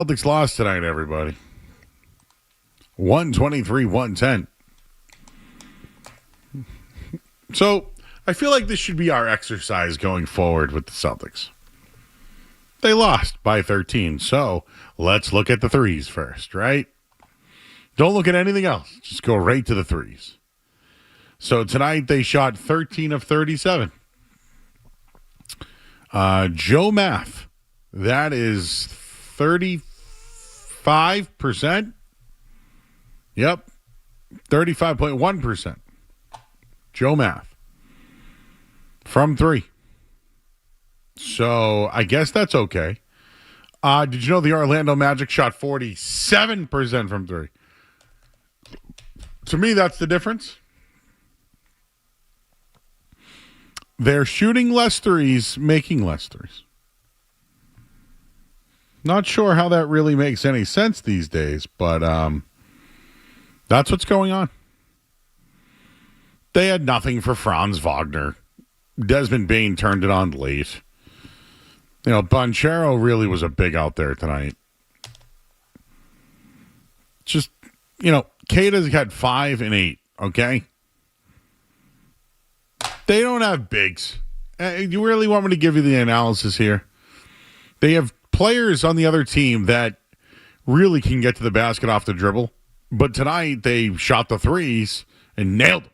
Celtics lost tonight, everybody. 123-110. So, I feel like this should be our exercise going forward with the Celtics. They lost by 13, so let's look at the threes first, right? Don't look at anything else. Just go right to the threes. So tonight they shot 13 of 37. Joe Math, that is 35%. Yep, 35.1%. Joe Math from three. So I guess that's okay. Did you know the Orlando Magic shot 47% from three? To me, that's the difference. They're shooting less threes, making less threes. Not sure how that really makes any sense these days, but that's what's going on. They had nothing for Franz Wagner. Desmond Bane turned it on late. You know, Banchero really was a big out there tonight. Just, you know, Keita's had 5 and 8, okay? They don't have bigs. You really want me to give you the analysis here? They have players on the other team that really can get to the basket off the dribble. But tonight they shot the threes and nailed them.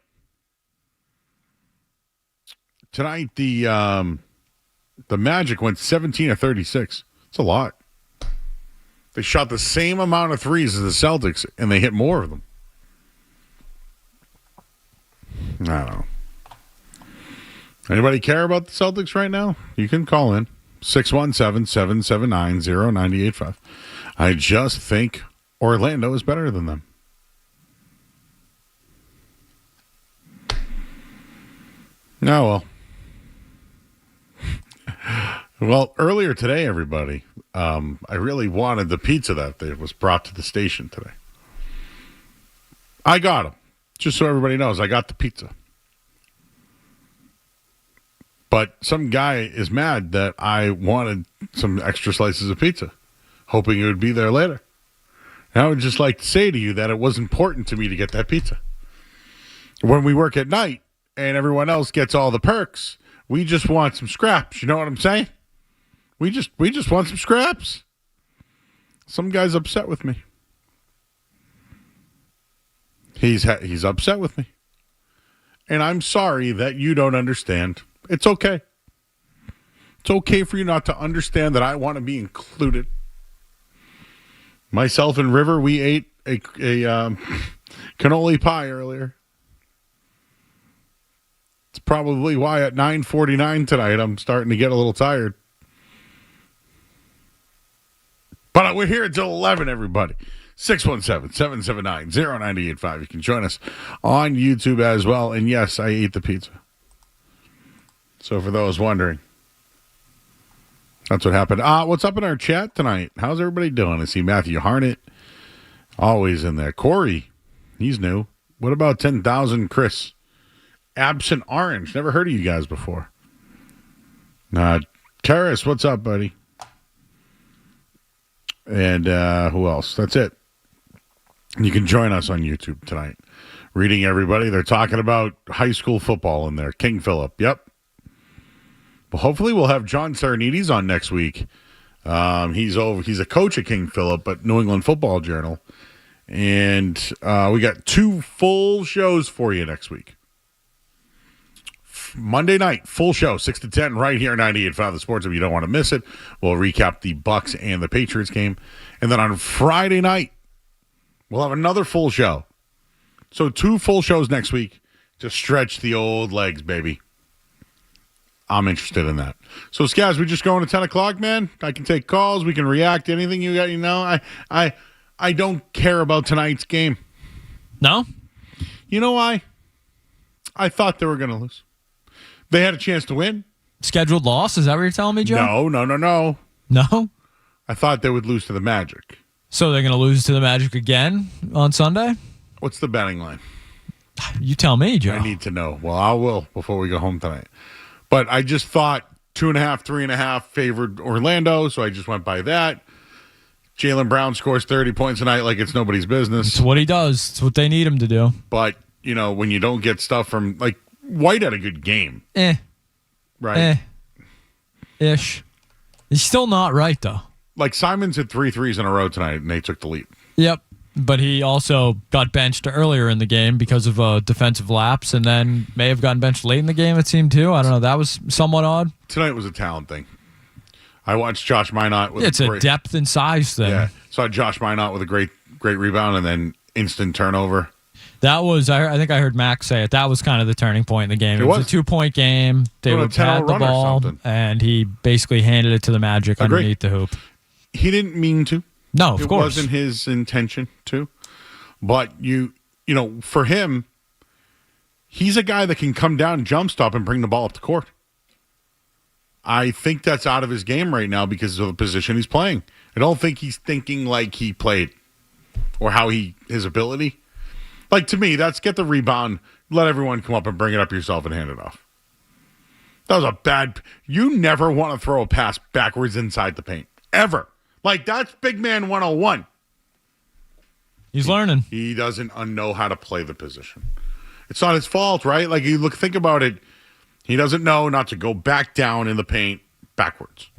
Tonight the Magic went 17 of 36. It's a lot. They shot the same amount of threes as the Celtics, and they hit more of them. I don't know. Anybody care about the Celtics right now? You can call in 617-779-0985. I just think Orlando is better than them. Oh, well. Well, earlier today, everybody, I really wanted the pizza that was brought to the station today. I got them. Just so everybody knows, I got the pizza. But some guy is mad that I wanted some extra slices of pizza, hoping it would be there later. And I would just like to say to you that it was important to me to get that pizza. When we work at night and everyone else gets all the perks, we just want some scraps. You know what I'm saying? We just want some scraps. Some guy's upset with me. He's upset with me. And I'm sorry that you don't understand. It's okay. It's okay for you not to understand that I want to be included. Myself and River, we ate a cannoli pie earlier. It's probably why at 9:49 tonight I'm starting to get a little tired. But we're here until 11, everybody. 617-779-0985. You can join us on YouTube as well. And yes, I ate the pizza. So for those wondering, that's what happened. What's up in our chat tonight? How's everybody doing? I see Matthew Harnett, always in there. Corey, he's new. What about 10,000 Chris? Absent Orange. Never heard of you guys before. Karis, what's up, buddy? And who else? That's it. You can join us on YouTube tonight. Reading everybody. They're talking about high school football in there. King Philip. Yep. Well, hopefully we'll have John Sarnides on next week. He's a coach at King Philip, but New England Football Journal. And we got 2 full shows for you next week. Monday night, full show, 6 to 10, right here, 98.5 The Sports. If you don't want to miss it, we'll recap the Bucs and the Patriots game. And then on Friday night, we'll have another full show. So 2 full shows next week to stretch the old legs, baby. I'm interested in that. So, Scaz, we just going to 10 o'clock, man? I can take calls. We can react to anything you got. You know, I don't care about tonight's game. No? You know why? I thought they were going to lose. They had a chance to win. Scheduled loss? Is that what you're telling me, Joe? No. No? I thought they would lose to the Magic. So they're going to lose to the Magic again on Sunday? What's the betting line? You tell me, Joe. I need to know. Well, I will before we go home tonight. But I just thought 2.5, 3.5 favored Orlando, so I just went by that. Jaylen Brown scores 30 points a night like it's nobody's business. It's what he does. It's what they need him to do. But, when you don't get stuff from, like, White had a good game. Right? Ish. He's still not right, though. Like, Simons hit 3 threes in a row tonight, and they took the lead. Yep. But he also got benched earlier in the game because of a defensive lapse, and then may have gotten benched late in the game, it seemed, too. I don't know. That was somewhat odd. Tonight was a talent thing. I watched Josh Minot with It's a depth and size thing. Yeah. Saw Josh Minot with a great rebound and then instant turnover. That was, I think I heard Max say it, that was kind of the turning point in the game. It was a 2-point game. They would had the ball, and he basically handed it to the Magic underneath the hoop. He didn't mean to. No, of course. It wasn't his intention to. But, for him, he's a guy that can come down, jump stop, and bring the ball up the court. I think that's out of his game right now because of the position he's playing. I don't think he's thinking like he played or his ability. Like, to me, that's get the rebound, let everyone come up and bring it up yourself and hand it off. That was a bad... You never want to throw a pass backwards inside the paint. Ever. Like, that's big man 101. He's learning. He doesn't know how to play the position. It's not his fault, right? Like, think about it. He doesn't know not to go back down in the paint backwards.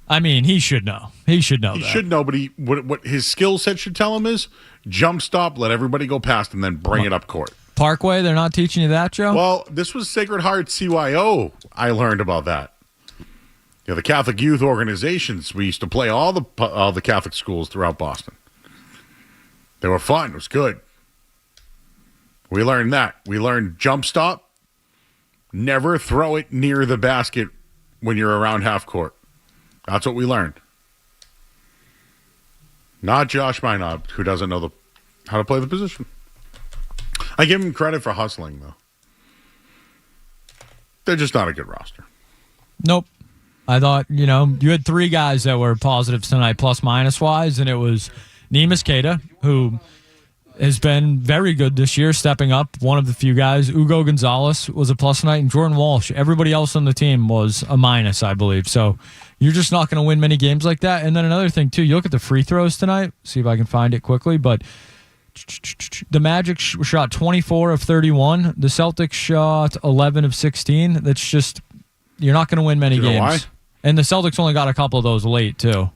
I mean, he should know. He should know that. He should know, but what his skill set should tell him is jump stop, let everybody go past, and then bring it up court. Parkway, they're not teaching you that, Joe? Well, this was Sacred Heart CYO. I learned about that. The Catholic youth organizations, we used to play all the Catholic schools throughout Boston. They were fun. It was good. We learned that. We learned jump stop. Never throw it near the basket when you're around half court. That's what we learned. Not Josh Minot, who doesn't know how to play the position. I give him credit for hustling, though. They're just not a good roster. Nope. I thought, you had 3 guys that were positives tonight, plus-minus wise, and it was Neemias Queta, who has been very good this year, stepping up, one of the few guys. Ugo Gonzalez was a plus tonight, and Jordan Walsh. Everybody else on the team was a minus, I believe. So you're just not going to win many games like that. And then another thing, too, you look at the free throws tonight. See if I can find it quickly, but the Magic shot 24 of 31. The Celtics shot 11 of 16. That's just, you're not going to win many games. Why? And the Celtics only got a couple of those late, too.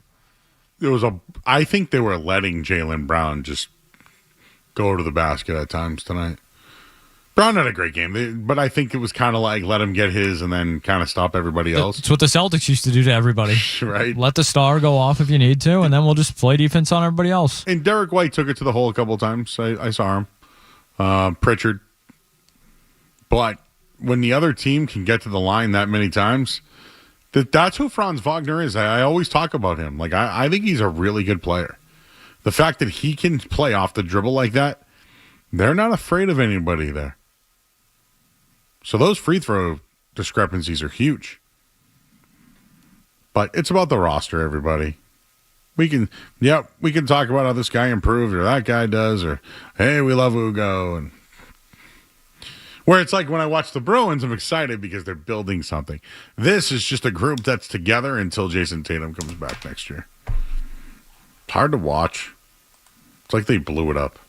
I think they were letting Jaylen Brown just go to the basket at times tonight. Brown had a great game, but I think it was kind of like let him get his and then kind of stop everybody else. It's what the Celtics used to do to everybody. Right. Let the star go off if you need to, and then we'll just play defense on everybody else. And Derek White took it to the hole a couple of times. I saw him. Pritchard. But when the other team can get to the line that many times, that's who Franz Wagner is. I always talk about him. Like I think he's a really good player. The fact that he can play off the dribble like that, they're not afraid of anybody there. So those free throw discrepancies are huge. But it's about the roster, everybody. We can talk about how this guy improved or that guy does, or hey, we love Ugo, and where it's like when I watch the Bruins, I'm excited because they're building something. This is just a group that's together until Jason Tatum comes back next year. It's hard to watch. It's like they blew it up.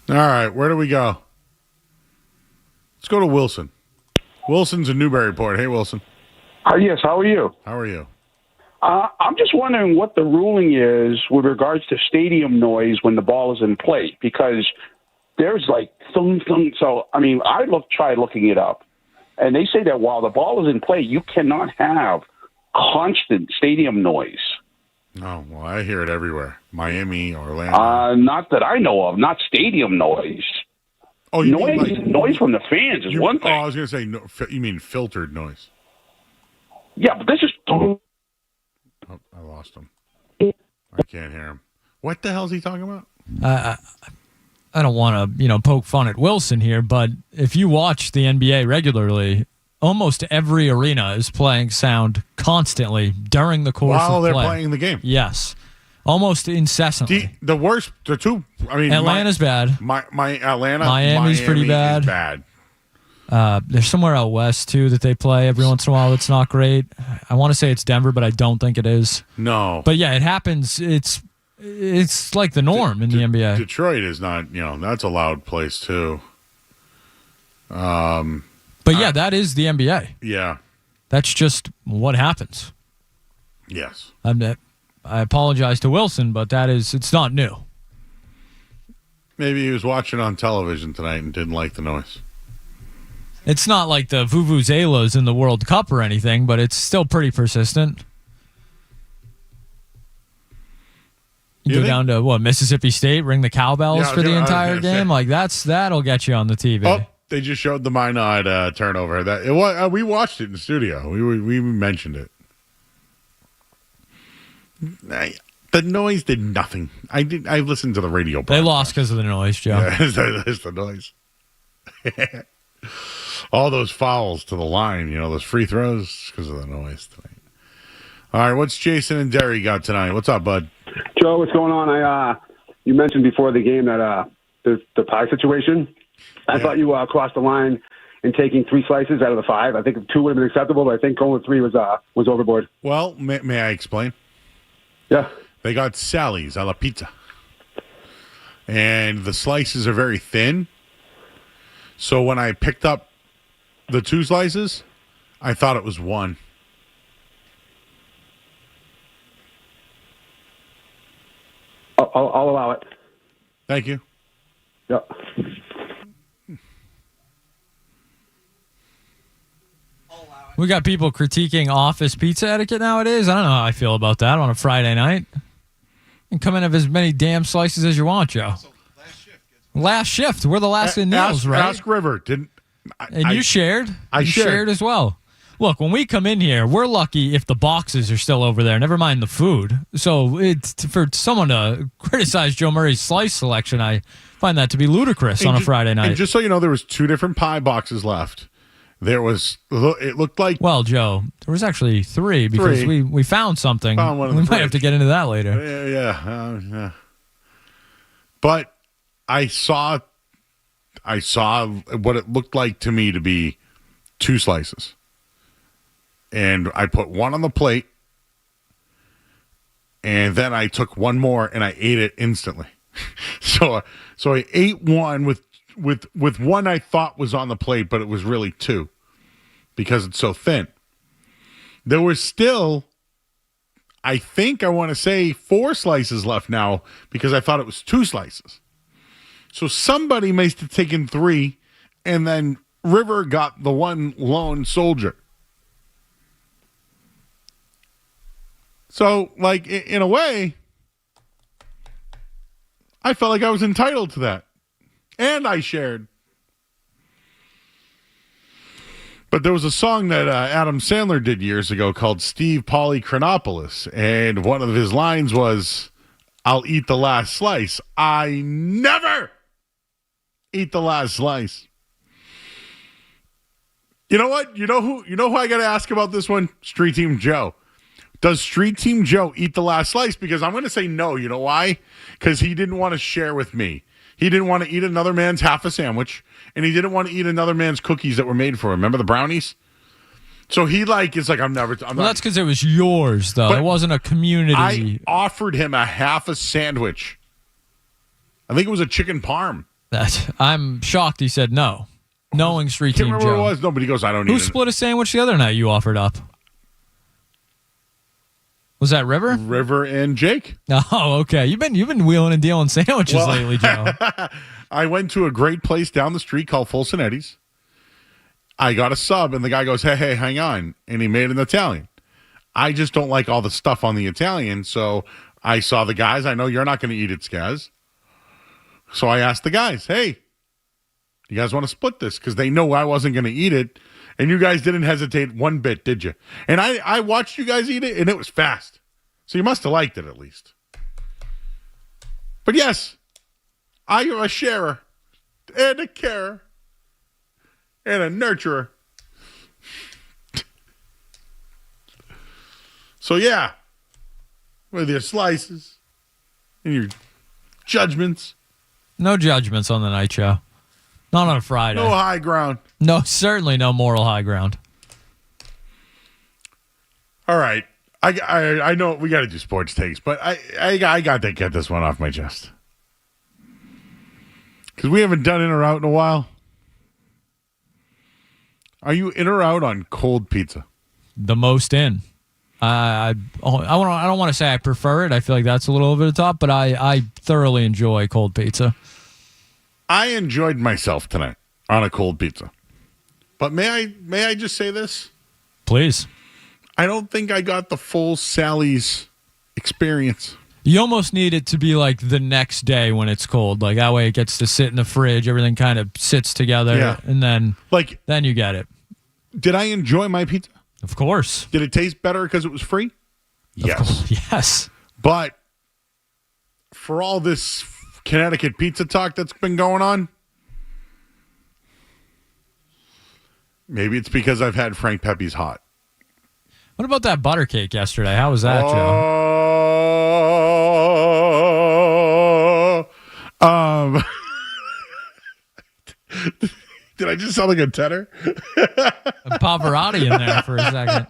All right, where do we go? Let's go to Wilson. Wilson's in Newburyport. Hey, Wilson. Yes, how are you? How are you? I'm just wondering what the ruling is with regards to stadium noise when the ball is in play, because there's like thunk, thunk. So, I mean, tried looking it up, and they say that while the ball is in play, you cannot have constant stadium noise. Oh, well, I hear it everywhere. Miami, Orlando. Not that I know of. Not stadium noise. Oh, noise from the fans is one thing. Oh, I was going to say, you mean filtered noise. Yeah, but this is... Oh, I lost him. I can't hear him. What the hell is he talking about? I don't want to, poke fun at Wilson here, but if you watch the NBA regularly, almost every arena is playing sound constantly during the course of play. While they're playing the game. Yes. Almost incessantly. Atlanta's bad. Miami's pretty bad. Is bad. There's somewhere out west, too, that they play every once in a while. It's not great. I want to say it's Denver, but I don't think it is. No. But, yeah, it happens. It's It's like the norm in the NBA. Detroit is not, that's a loud place too. But yeah, that is the NBA. Yeah. That's just what happens. Yes. I apologize to Wilson, but it's not new. Maybe he was watching on television tonight and didn't like the noise. It's not like the vuvuzelas in the World Cup or anything, but it's still pretty persistent. You go down to, Mississippi State, ring the cowbells for the entire game? Like, that'll get you on the TV. Oh, they just showed the Minot turnover. We watched it in the studio. We mentioned it. The noise did nothing. I listened to the radio. They lost because of the noise, Joe. Yeah, it's the noise. All those fouls to the line, those free throws because of the noise tonight. All right, what's Jason and Derry got tonight? What's up, bud? Joe, what's going on? You mentioned before the game that the pie situation. I thought you crossed the line in taking 3 slices out of the 5. I think 2 would have been acceptable, but I think going with 3 was overboard. Well, may I explain? Yeah. They got Sally's a la pizza. And the slices are very thin. So when I picked up the 2 slices, I thought it was 1. I'll allow it. Thank you. Yep. We got people critiquing office pizza etiquette nowadays. I don't know how I feel about that on a Friday night. You can come in and have as many damn slices as you want, Joe. Last shift. We're the last in Neil's, right? Ask River. You shared. You shared as well. Look, when we come in here, we're lucky if the boxes are still over there. Never mind the food. So it's for someone to criticize Joe Murray's slice selection, I find that to be ludicrous on a Friday night. And just so you know, there was 2 different pie boxes left. It looked like... Well, Joe, there was actually 3 because we found something. We might have to get into that later. Yeah. But I saw what it looked like to me to be 2 slices. And I put 1 on the plate, and then I took 1 more and I ate it instantly. So I ate 1 with 1 I thought was on the plate, but it was really 2 because it's so thin. There was still, I want to say 4 slices left now because I thought it was 2 slices. So somebody must have taken 3, and then River got the 1 lone soldier. So, like, in a way, I felt like I was entitled to that. And I shared. But there was a song that Adam Sandler did years ago called Steve Polychronopoulos. And one of his lines was, "I'll eat the last slice." I never eat the last slice. You know what? You know who I got to ask about this one? Street Team Joe. Does Street Team Joe eat the last slice? Because I'm going to say no. You know why? Because he didn't want to share with me. He didn't want to eat another man's half a sandwich, and he didn't want to eat another man's cookies that were made for him. Remember the brownies? So he is like, I'm not. That's because it was yours, though. It wasn't a community. I offered him a half a sandwich. I think it was a chicken parm. I'm shocked he said no. Knowing Street Team Joe. Can't remember what it was. Nobody goes, I don't eat it. Who split a sandwich the other night you offered up? Was that River? River and Jake. Oh, okay. You've been wheeling and dealing sandwiches lately, Joe. I went to a great place down the street called Folsom Eddie's. I got a sub, and the guy goes, hey, hang on. And he made an Italian. I just don't like all the stuff on the Italian, so I saw the guys. I know you're not going to eat it, Skaz. So I asked the guys, hey, you guys want to split this? Because they know I wasn't going to eat it. And you guys didn't hesitate one bit, did you? And I watched you guys eat it, and it was fast. So you must have liked it at least. But yes, I am a sharer and a carer and a nurturer. So yeah, with your slices and your judgments. No judgments on the night show. Not on a Friday. No high ground. No, certainly no moral high ground. All right. I know we got to do sports takes, but I got to get this one off my chest because we haven't done in or out in a while. Are you in or out on cold pizza? The most in. I don't want to say I prefer it. I feel like that's a little over the top, but I thoroughly enjoy cold pizza. I enjoyed myself tonight on a cold pizza. But may I just say this? Please. I don't think I got the full Sally's experience. You almost need it to be like the next day when it's cold. Like that way it gets to sit in the fridge. Everything kind of sits together. Yeah. And then you get it. Did I enjoy my pizza? Of course. Did it taste better because it was free? Yes. Yes. But for all this Connecticut pizza talk that's been going on, maybe it's because I've had Frank Pepe's hot. What about that butter cake yesterday? How was that, Joe? Did I just sound like a tenor? A Pavarotti in there for a second.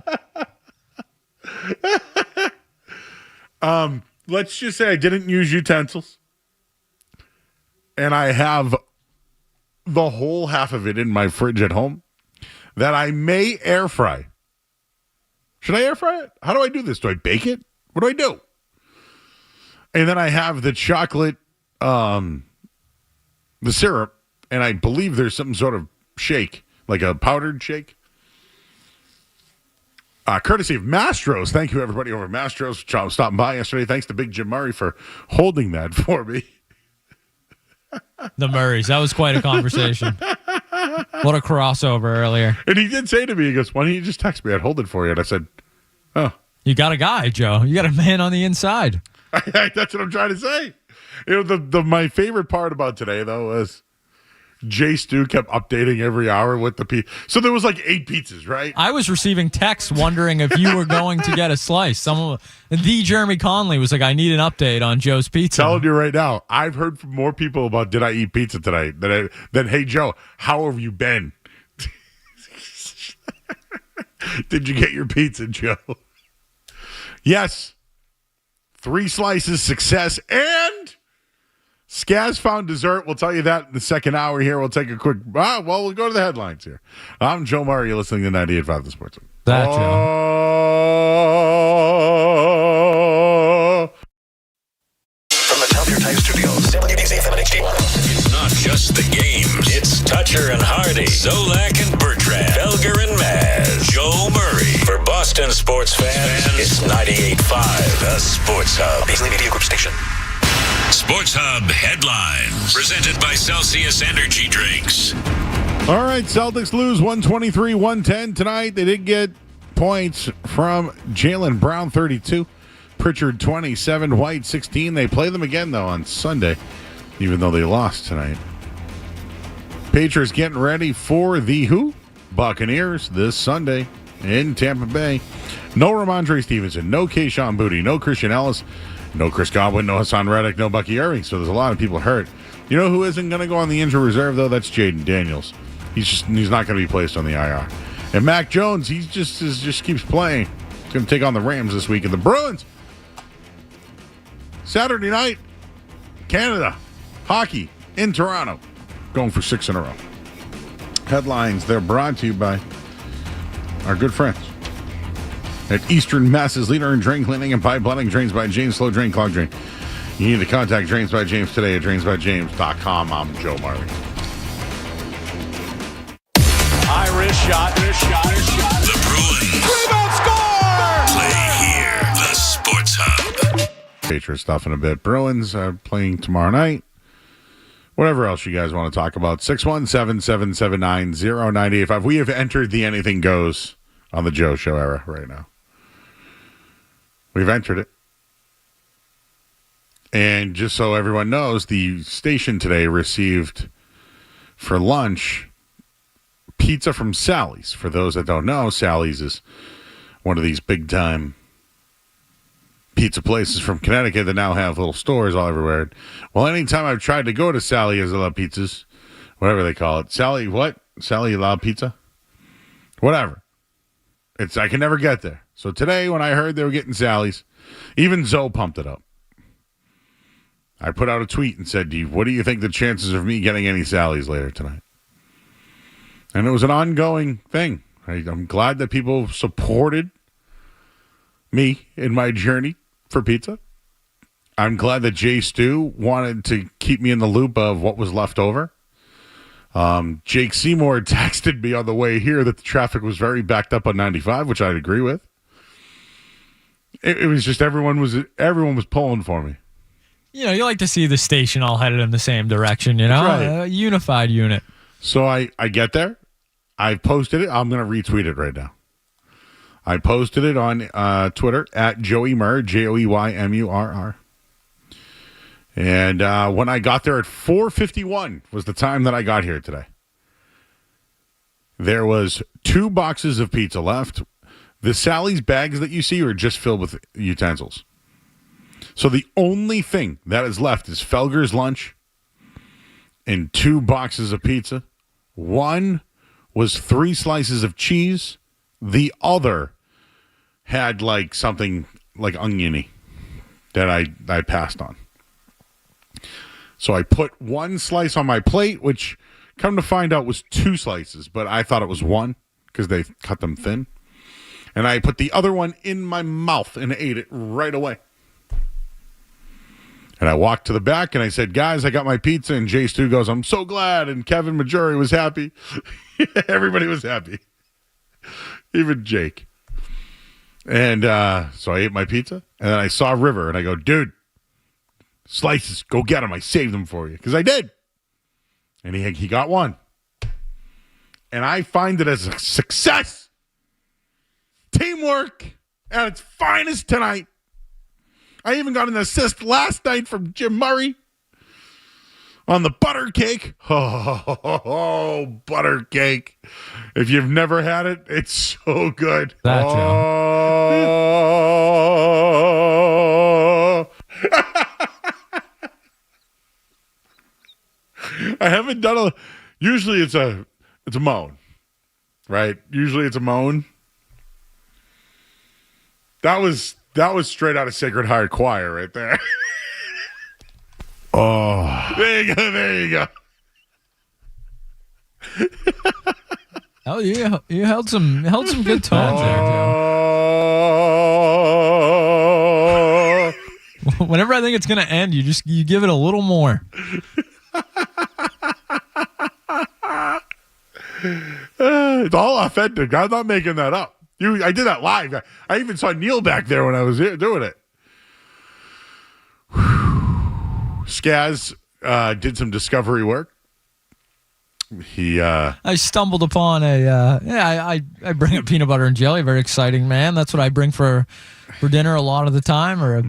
Let's just say I didn't use utensils. And I have the whole half of it in my fridge at home that I may air fry. Should I air fry it? How do I do this? Do I bake it? What do I do? And then I have the chocolate, the syrup, and I believe there's some sort of shake, like a powdered shake. Courtesy of Mastro's. Thank you, everybody over at Mastro's for stopping by yesterday. Thanks to Big Jim Murray for holding that for me. The Murrays. That was quite a conversation. What a crossover earlier. And he did say to me, he goes, why don't you just text me? I'd hold it for you. And I said, oh. You got a guy, Joe. You got a man on the inside. That's what I'm trying to say. You know, my favorite part about today, though, was Jay Stu kept updating every hour with the pizza. So there was like 8 pizzas, right? I was receiving texts wondering if you were going to get a slice. The Jeremy Conley was like, I need an update on Joe's pizza. Telling you right now, I've heard from more people about did I eat pizza tonight than hey, Joe, how have you been? Did you get your pizza, Joe? Yes. 3 slices, success, and Skaz found dessert. We'll tell you that in the second hour here. We'll take a quick... we'll go to the headlines here. I'm Joe Murray. You're listening to 98.5 The Sports. That, Joe. From the Tell Your Time Studios, 70 FM and HD1. It's not just the games. It's Toucher and Hardy, Zolak and Bertrand, Felger and Maz, Joe Murray. For Boston sports fans, it's 98.5 The Sports Hub. Beasley Media Group Station. Sports Hub headlines presented by Celsius Energy Drinks. All right, Celtics lose 123-110 tonight. They did get points from Jaylen Brown, 32, Pritchard, 27, White, 16. They play them again, though, on Sunday, even though they lost tonight. Patriots getting ready for the who? Buccaneers this Sunday in Tampa Bay. No Ramondre Stevenson, no Kayshon Boutte, no Christian Ellis, no Chris Godwin, no Hassan Reddick, no Bucky Irving. So there's a lot of people hurt. You know who isn't going to go on the injury reserve, though? That's Jaden Daniels. He's not going to be placed on the IR. And Mac Jones, he just keeps playing. He's going to take on the Rams this week. And the Bruins, Saturday night, Canada, hockey in Toronto, going for 6 in a row. Headlines, they're brought to you by our good friends at Eastern Mass's leader in drain cleaning and pipe blending. Drains by James, slow drain, clog drain. You need to contact Drains by James today at drainsbyjames.com. I'm Joe Murray. Irish shot. The Bruins. Rebound score! Play here, the Sports Hub. Patriots stuff in a bit. Bruins are playing tomorrow night. Whatever else you guys want to talk about. 617-779-0985. We have entered the anything goes on the Joe Show era right now. We've entered it. And just so everyone knows, the station today received for lunch pizza from Sally's. For those that don't know, Sally's is one of these big-time pizza places from Connecticut that now have little stores all everywhere. Well, anytime I've tried to go to Sally's La Pizzas, whatever they call it, Sally what? Sally La Pizza? Whatever. I can never get there. So today, when I heard they were getting Sally's, even Zoe pumped it up. I put out a tweet and said, what do you think the chances of me getting any Sally's later tonight? And it was an ongoing thing. I'm glad that people supported me in my journey for pizza. I'm glad that Jay Stu wanted to keep me in the loop of what was left over. Jake Seymour texted me on the way here that the traffic was very backed up on 95, which I'd agree with. It was just everyone was pulling for me. You know, you like to see the station all headed in the same direction, you know? Right. A unified unit. So I get there. I posted it. I'm going to retweet it right now. I posted it on Twitter at Joey Murr, JoeyMurr. And when I got there at 4:51 was the time that I got here today. There was 2 boxes of pizza left. The Sally's bags that you see are just filled with utensils. So the only thing that is left is Felger's lunch and 2 boxes of pizza. One was 3 slices of cheese. The other had like something like oniony that I passed on. So I put 1 slice on my plate, which come to find out was 2 slices, but I thought it was 1 because they cut them thin. And I put the other one in my mouth and ate it right away. And I walked to the back and I said, guys, I got my pizza. And Jay Stu goes, I'm so glad. And Kevin Majuri was happy. Everybody was happy. Even Jake. And so I ate my pizza. And then I saw River and I go, dude, slices, go get them. I saved them for you. Because I did. And he got 1. And I find it as a success. Teamwork at its finest tonight. I even got an assist last night from Jim Murray on the butter cake. Oh, butter cake. If you've never had it, it's so good. Oh. I haven't done usually it's a moan, right? Usually it's a moan. That was straight out of Sacred Heart Choir right there. Oh. There you go. Oh, you held some good tones there, Joe. Whenever I think it's gonna end, you give it a little more. It's all authentic. I'm not making that up. I did that live. I even saw Neil back there when I was here doing it. Skaz did some discovery work. I stumbled upon I bring a peanut butter and jelly, very exciting, man. That's what I bring for dinner a lot of the time, or a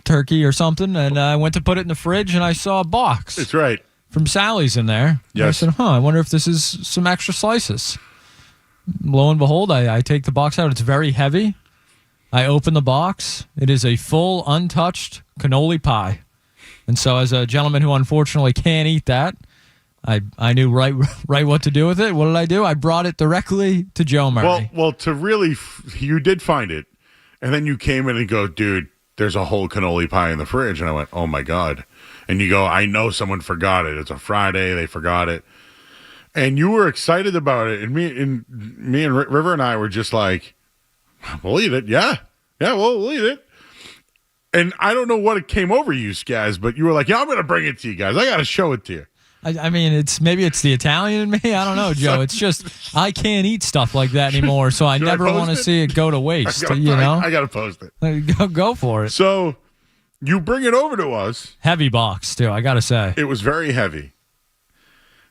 turkey or something. And I went to put it in the fridge and I saw a box. That's right. From Sally's in there. Yes. And I said, I wonder if this is some extra slices. Lo and behold, I take the box out. It's very heavy. I open the box. It is a full, untouched cannoli pie. And so as a gentleman who unfortunately can't eat that, I knew right what to do with it. What did I do? I brought it directly to Joe Murray. Well, to really, you did find it. And then you came in and go, dude, there's a whole cannoli pie in the fridge. And I went, oh, my God. And you go, I know someone forgot it. It's a Friday. They forgot it. And you were excited about it. And me and River and I were just like, we'll eat it. Yeah, we'll eat it. And I don't know what it came over you guys, but you were like, I'm going to bring it to you guys. I got to show it to you. I mean, maybe it's the Italian in me. I don't know, Joe. It's just I can't eat stuff like that anymore, so I never want to see it go to waste. I got to post it. Go for it. So you bring it over to us. Heavy box, too, I got to say. It was very heavy.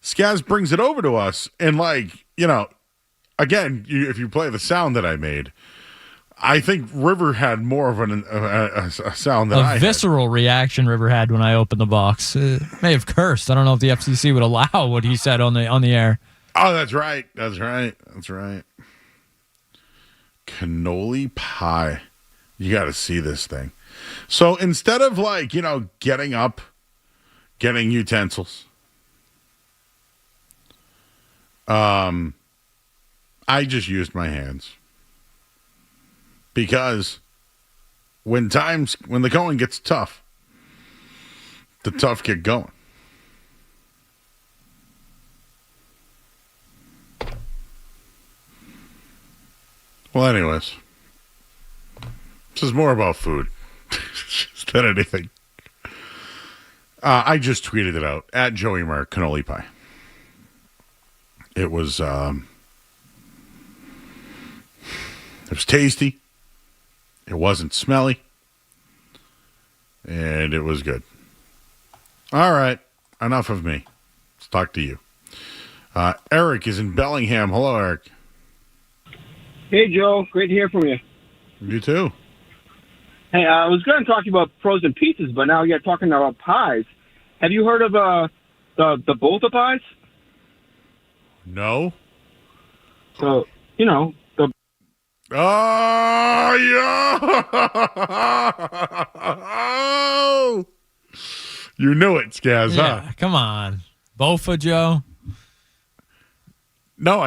Skaz brings it over to us, and again, if you play the sound that I made, I think River had more of a sound than I had. A visceral reaction River had when I opened the box. May have cursed. I don't know if the FCC would allow what he said on the air. Oh, that's right. Cannoli pie. You got to see this thing. So instead of getting up, getting utensils, I just used my hands. Because when the going gets tough, the tough get going. Well, anyways, this is more about food than anything. I just tweeted it out at Joey Mark cannoli pie. It was tasty. It wasn't smelly, and it was good. All right, enough of me. Let's talk to you. Eric is in Bellingham. Hello, Eric. Hey, Joe. Great to hear from you. You too. Hey, I was going to talk to you about frozen pizzas, but now you're talking about pies. Have you heard of the Botha pies? No. So, you know, the... Oh, yeah. You knew it, Skaz, Yeah, huh? come on. Bofa, Joe. No,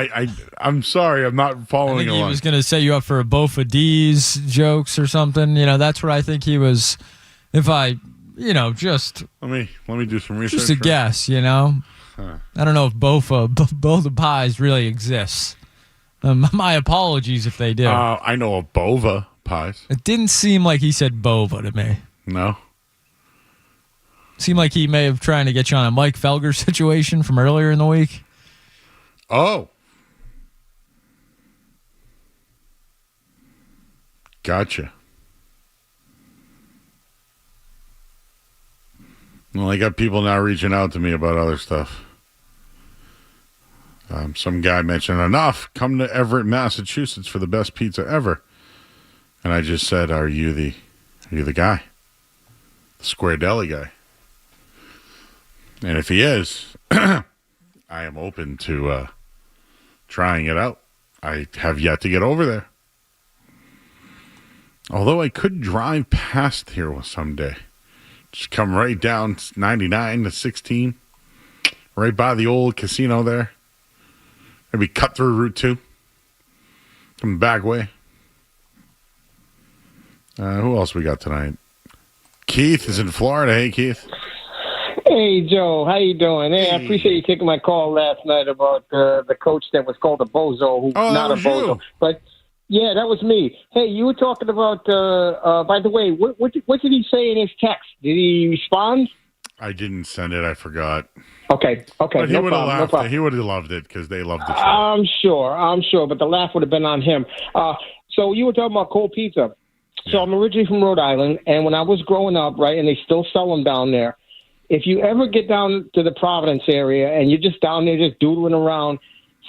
I'm sorry. I'm not I following think he along. was going to set you up for a Bofa D's jokes or something. You know, that's what I think he was. If I, just Let me do some research. just a guess, I don't know if Bofa pies really exists. My apologies if they do. I know of Bova pies. It didn't seem like he said Bova to me. No. Seemed like he may have trying to get you on a Mike Felger situation from earlier in the week. Oh. Gotcha. Well, I got people now reaching out to me about other stuff. Some guy mentioned, enough, come to Everett, Massachusetts for the best pizza ever. And I just said, are you the guy? The Square Deli guy. And if he is, I am open to trying it out. I have yet to get over there. Although I could drive past here someday. Just come right down 99 to 16. Right by the old casino there. Maybe cut through Route 2. Come back way. Who else we got tonight? Keith is in Florida. Hey, Keith. Hey, Joe. How you doing? Hey, I appreciate you taking my call last night about the coach that was called a bozo. Who, not a bozo. You. But, yeah, that was me. Hey, you were talking about, by the way, what did he say in his text? Did he respond? I didn't send it. I forgot. Okay. But he No would have problem. laughed. He would have loved it because they loved the show. I'm sure. But the laugh would have been on him. So you were talking about cold pizza. So I'm originally from Rhode Island, and when I was growing up, right, and they still sell them down there, if you ever get down to the Providence area and you're just down there just doodling around,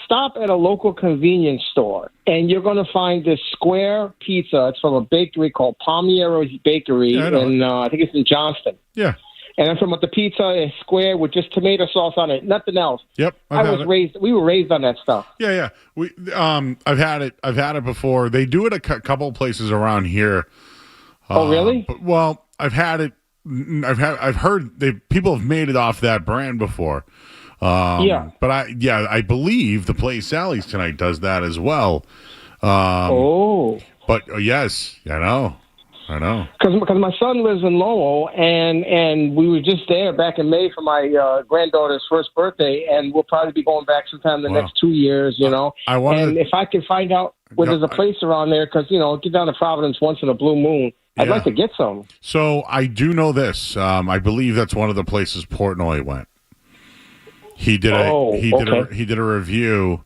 stop at a local convenience store, and you're going to find this square pizza. It's from a bakery called Palmiero's Bakery, and I think it's in Johnston. Yeah. And I'm talking about the pizza is square with just tomato sauce on it, nothing else. Yep. We were raised on that stuff. Yeah. I've had it before. They do it a couple places around here. Oh, really? Well, I've had it. I've heard people have made it off that brand before. Yeah. But I believe the place Sally's tonight does that as well. But yes, I know. Because my son lives in Lowell, and we were just there back in May for my granddaughter's first birthday, and we'll probably be going back sometime in the next 2 years, if I can find out where there's a place around there, because, get down to Providence once in a blue moon, I'd like to get some. So I do know this. I believe that's one of the places Portnoy went. He did a review.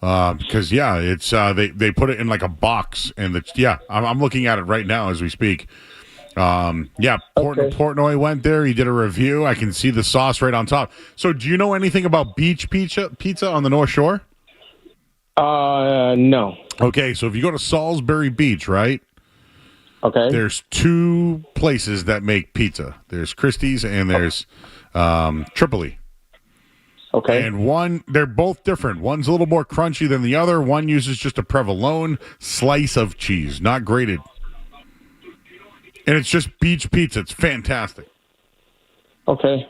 Because it's they put it in like a box, and I'm looking at it right now as we speak. Portnoy went there. He did a review. I can see the sauce right on top. So, do you know anything about beach pizza on the North Shore? No. Okay, so if you go to Salisbury Beach, right? Okay. There's two places that make pizza. There's Christie's and there's Tripoli. Okay. And they're both different. One's a little more crunchy than the other. One uses just a provolone slice of cheese, not grated. And it's just beach pizza. It's fantastic. Okay.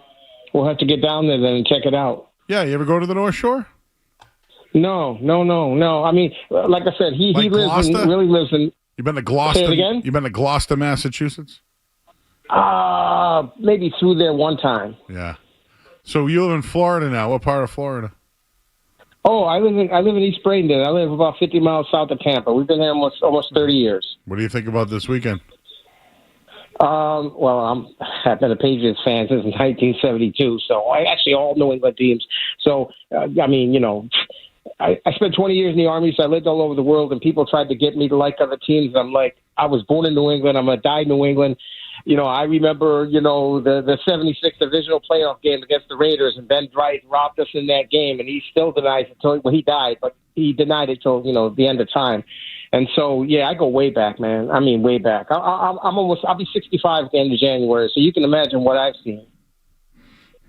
We'll have to get down there then and check it out. Yeah, you ever go to the North Shore? No. I mean, like I said, he really lives in You been to Gloucester? Say it again? You been to Gloucester, Massachusetts? Maybe through there one time. Yeah. So you live in Florida now. What part of Florida? Oh, I live in East Bradenton. I live about 50 miles south of Tampa. We've been there almost 30 years. What do you think about this weekend? Well, I've been a Patriots fan since 1972, so I actually all New England teams. So, I mean, you know, I spent 20 years in the Army, so I lived all over the world, and people tried to get me to like other teams. I'm like, I was born in New England. I'm going to die in New England. You know, I remember, you know, the 76 divisional playoff game against the Raiders, and Ben Dright robbed us in that game, and he still denies it until he died, but he denied it till, you know, the end of time. And so, yeah, I go way back, man. I mean, way back. I'll be 65 at the end of January, so you can imagine what I've seen.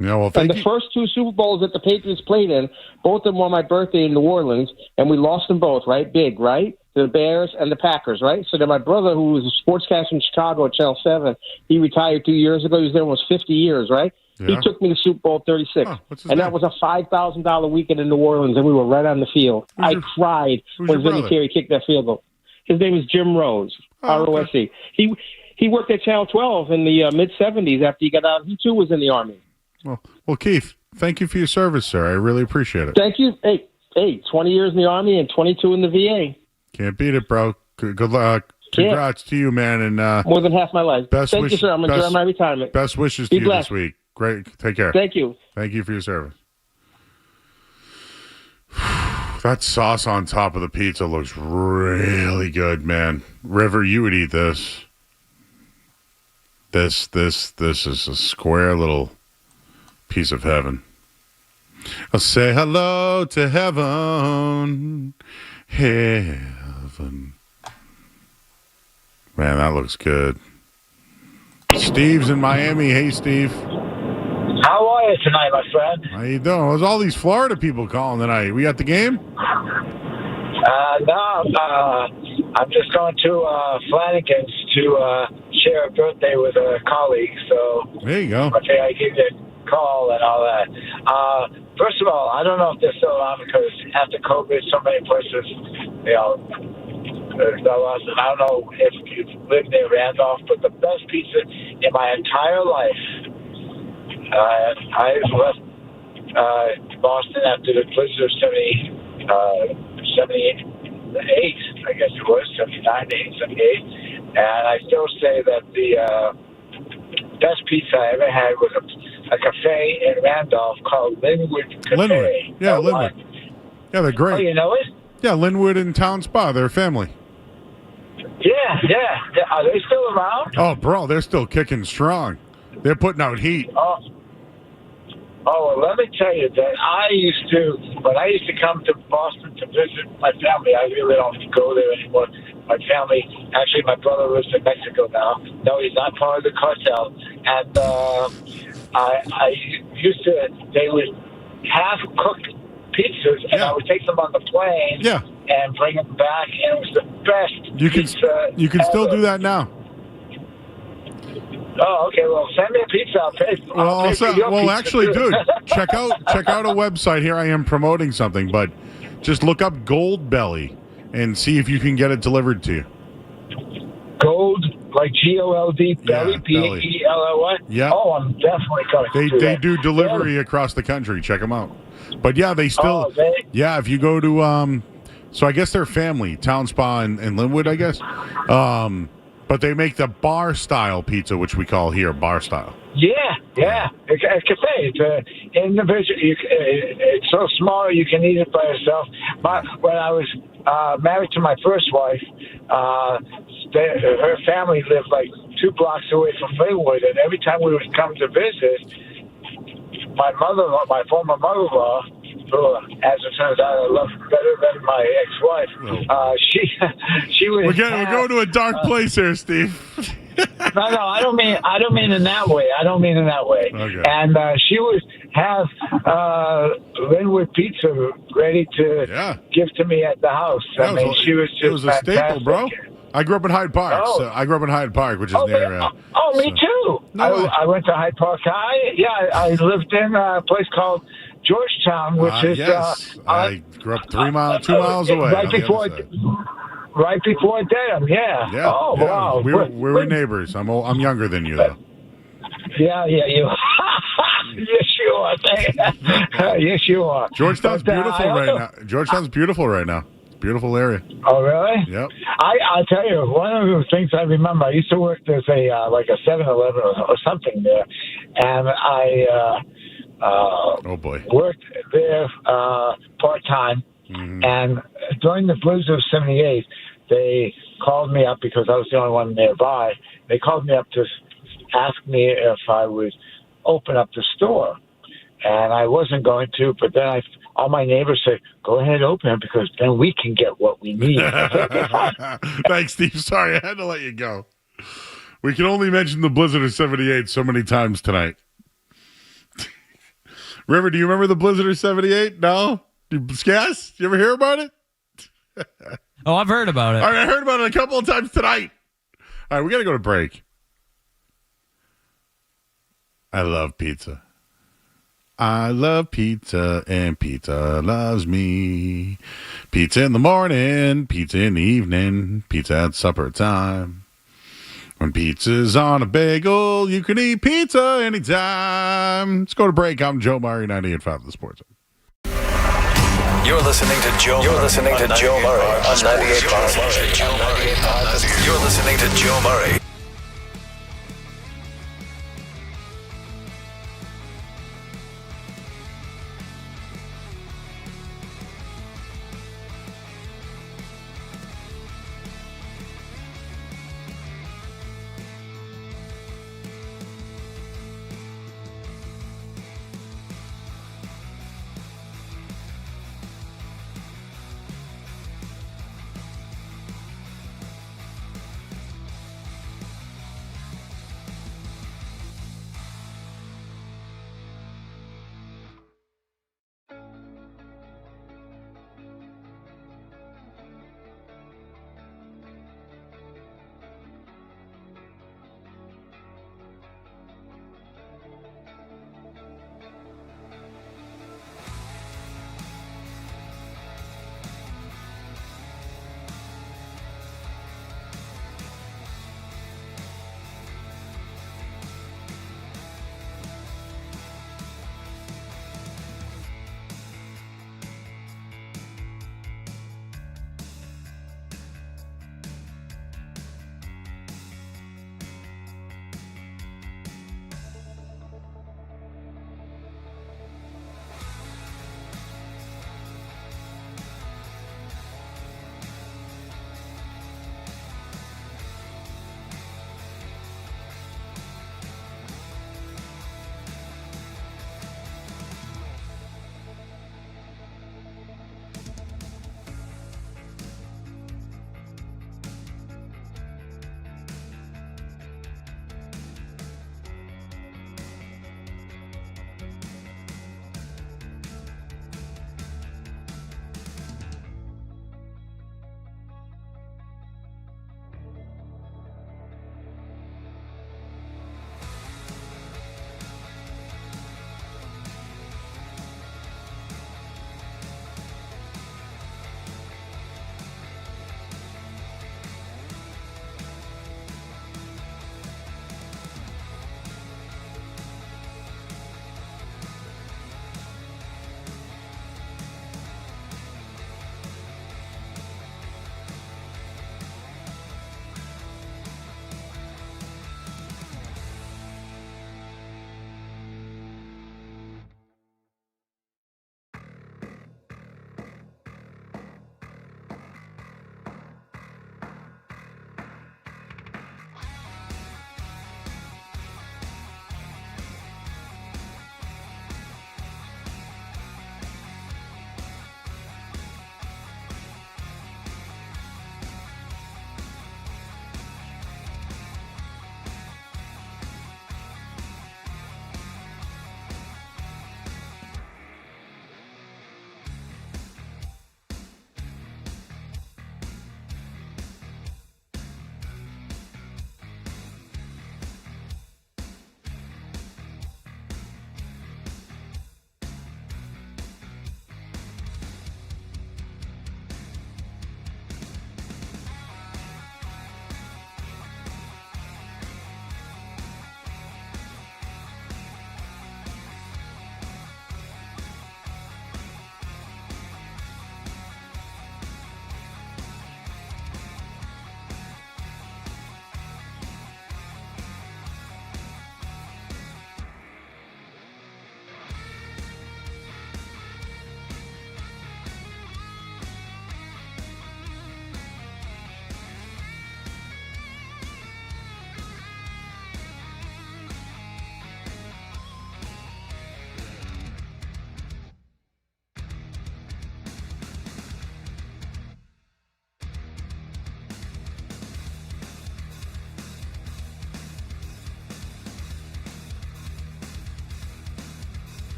Yeah, well, and the first two Super Bowls that the Patriots played in, both of them were on my birthday in New Orleans, and we lost them both, right? Big, right? The Bears and the Packers, right? So then my brother, who was a sportscaster in Chicago at Channel 7, he retired 2 years ago. He was there almost 50 years, right? Yeah. He took me to Super Bowl 36. And that was a $5,000 weekend in New Orleans, and we were right on the field. I cried when Vinny Carey kicked that field goal. His name is Jim Rose, R-O-S-E. Okay. He worked at Channel 12 in the mid-'70s after he got out. He, too, was in the Army. Well, Keith, thank you for your service, sir. I really appreciate it. Thank you. Hey, 20 years in the Army and 22 in the VA. Can't beat it, bro. Good luck. Congrats to you, man. And more than half my life. Thank you, sir. I'm enjoying my retirement. Best wishes to you this week. Great. Take care. Thank you. Thank you for your service. That sauce on top of the pizza looks really good, man. River, you would eat this. This is a square little piece of heaven. I'll say hello to heaven. Heaven. Man, that looks good. Steve's in Miami. Hey, Steve. How are you tonight, my friend? How you doing? There's all these Florida people calling tonight. We got the game? No, I'm just going to Flanagan's to share a birthday with a colleague. So there you go. Okay, I give you a call and all that. First of all, I don't know if they're still around because after COVID, so many places, you know, there's no us. And I don't know if you've lived near Randolph, but the best pizza in my entire life. I left Boston after the blizzard of 78, I guess it was, 79, 78. And I still say that the best pizza I ever had was a cafe in Randolph called Linwood Cafe. Linwood. Yeah, Linwood. Yeah, they're great. Oh, you know it? Yeah, Linwood and Town Spa. They're family. Yeah. Are they still around? Oh, bro, they're still kicking strong. They're putting out heat. Oh, well, let me tell you that when I used to come to Boston to visit my family, I really don't go there anymore. My family, actually, my brother lives in Mexico now. No, he's not part of the cartel. And I used to, they would half-cook pizzas, and I would take them on the plane and bring them back, and it was the best pizza You can still do that now. Oh, okay. Well, send me a pizza. I'll pay. Well, actually, dude, check out a website. Here I am promoting something, but just look up Gold Belly and see if you can get it delivered to you. Gold, like G-O-L-D, Belly, P-E-L-L-Y? Yeah. Oh, I'm definitely going to do that. They do delivery across the country. Check them out. But, yeah, they still if you go to so I guess they're family, Town Spa and Linwood, I guess. But they make the bar-style pizza, which we call here bar-style. Yeah. It's a cafe. It's individual. It's so small you can eat it by yourself. When I was married to my first wife, her family lived like 2 blocks away from Linwood, and every time we would come to visit, my former mother-in-law, who, as it turns out, I love better than my ex-wife. She was. We're going to a dark place here, Steve. No, I don't mean in that way. Okay. And she would have Linwood pizza ready to give to me at the house. She was just. It was a staple, bro. I grew up in Hyde Park. Oh. So I grew up in Hyde Park, which is near. Me too. No, I went to Hyde Park High. Yeah, I lived in a place called Georgetown, which is. Yes. I grew up 2 miles away. Right before. right before Dedham, yeah. Oh, yeah. wow. We were neighbors. I'm younger than you, though. Yeah, you. Yes, you are. Yes, you are. Georgetown's beautiful right now. Georgetown's beautiful right now. Beautiful area. Oh, really? Yep. I'll tell you, one of the things I remember, I used to work as a like a 7-Eleven or something there, and I Oh boy. worked there part-time, and during the blizzard of 78, they called me up because I was the only one nearby. They called me up to ask me if I would open up the store, and I wasn't going to, but then all my neighbors said, go ahead, open it, because then we can get what we need. Thanks, Steve. Sorry, I had to let you go. We can only mention the blizzard of 78 so many times tonight. River, do you remember the blizzard of 78? No? Scass? You ever hear about it? Oh, I've heard about it. All right, I heard about it a couple of times tonight. All right, we got to go to break. I love pizza. I love pizza, and pizza loves me. Pizza in the morning, pizza in the evening, pizza at supper time. When pizza's on a bagel, you can eat pizza anytime. Let's go to break. I'm Joe Murray, 98.5 The Sports. You're listening to Joe Murray on 98.5. You're listening to Joe Murray.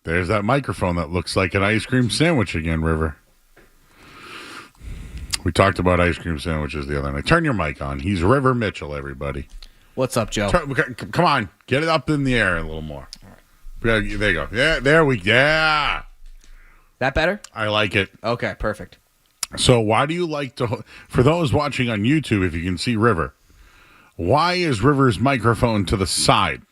There's that microphone that looks like an ice cream sandwich again, River. We talked about ice cream sandwiches the other night. Turn your mic on. He's River Mitchell, everybody. What's up, Joe? Come on. Get it up in the air a little more. There you go. Yeah, yeah. That better? I like it. Okay, perfect. So why do you like to, for those watching on YouTube, if you can see River, why is River's microphone to the side?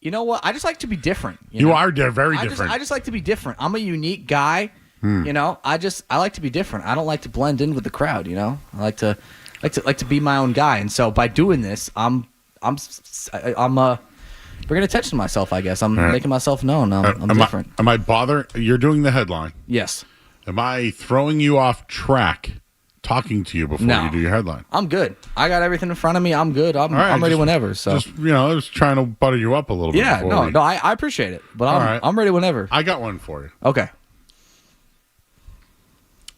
You know what? I just like to be different. You are very different. I just like to be different. I'm a unique guy. You know, I like to be different. I don't like to blend in with the crowd. You know, I like to be my own guy. And so by doing this, I'm bringing attention to myself. I guess I'm making myself known. I'm different. Am I bothering? You're doing the headline. Yes. Am I throwing you off track talking to you before you do your headline? I'm good. I got everything in front of me. I'm good. I'm ready whenever. So just I was trying to butter you up a little bit. Yeah. No. I appreciate it, but I'm ready whenever. I got one for you. Okay.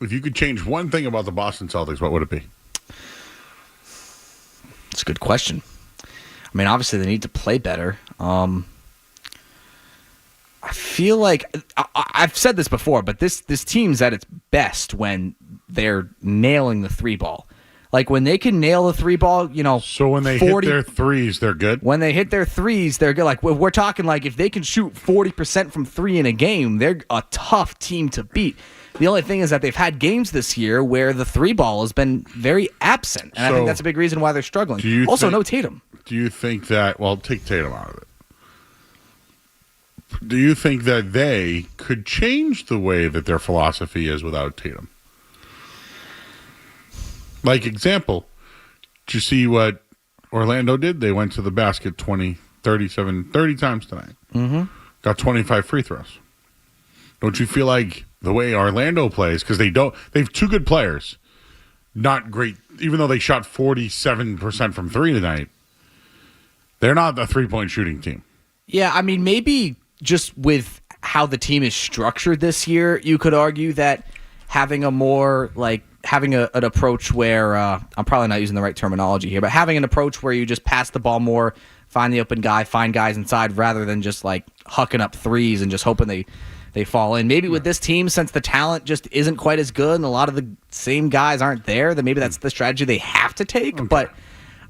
If you could change one thing about the Boston Celtics, what would it be? It's a good question. I mean, obviously they need to play better. I feel like I've said this before, but this team's at its best when they're nailing the three ball. Like when they can nail the three ball, So when they hit their threes, they're good? When they hit their threes, they're good. Like we're talking like if they can shoot 40% from three in a game, they're a tough team to beat. The only thing is that they've had games this year where the three ball has been very absent. And I think that's a big reason why they're struggling. No Tatum. Do you think that, take Tatum out of it. Do you think that they could change the way that their philosophy is without Tatum? Like example, did you see what Orlando did? They went to the basket 30 times tonight. Mm-hmm. Got 25 free throws. Don't you feel like the way Orlando plays, because they have two good players, not great, even though they shot 47% from three tonight, they're not a three-point shooting team. Yeah, I mean, maybe just with how the team is structured this year, you could argue that having a more, having an approach where, I'm probably not using the right terminology here, but having an approach where you just pass the ball more, find the open guy, find guys inside, rather than just, hucking up threes and just hoping they fall in. Maybe with this team, since the talent just isn't quite as good and a lot of the same guys aren't there, then maybe that's the strategy they have to take. Okay. But,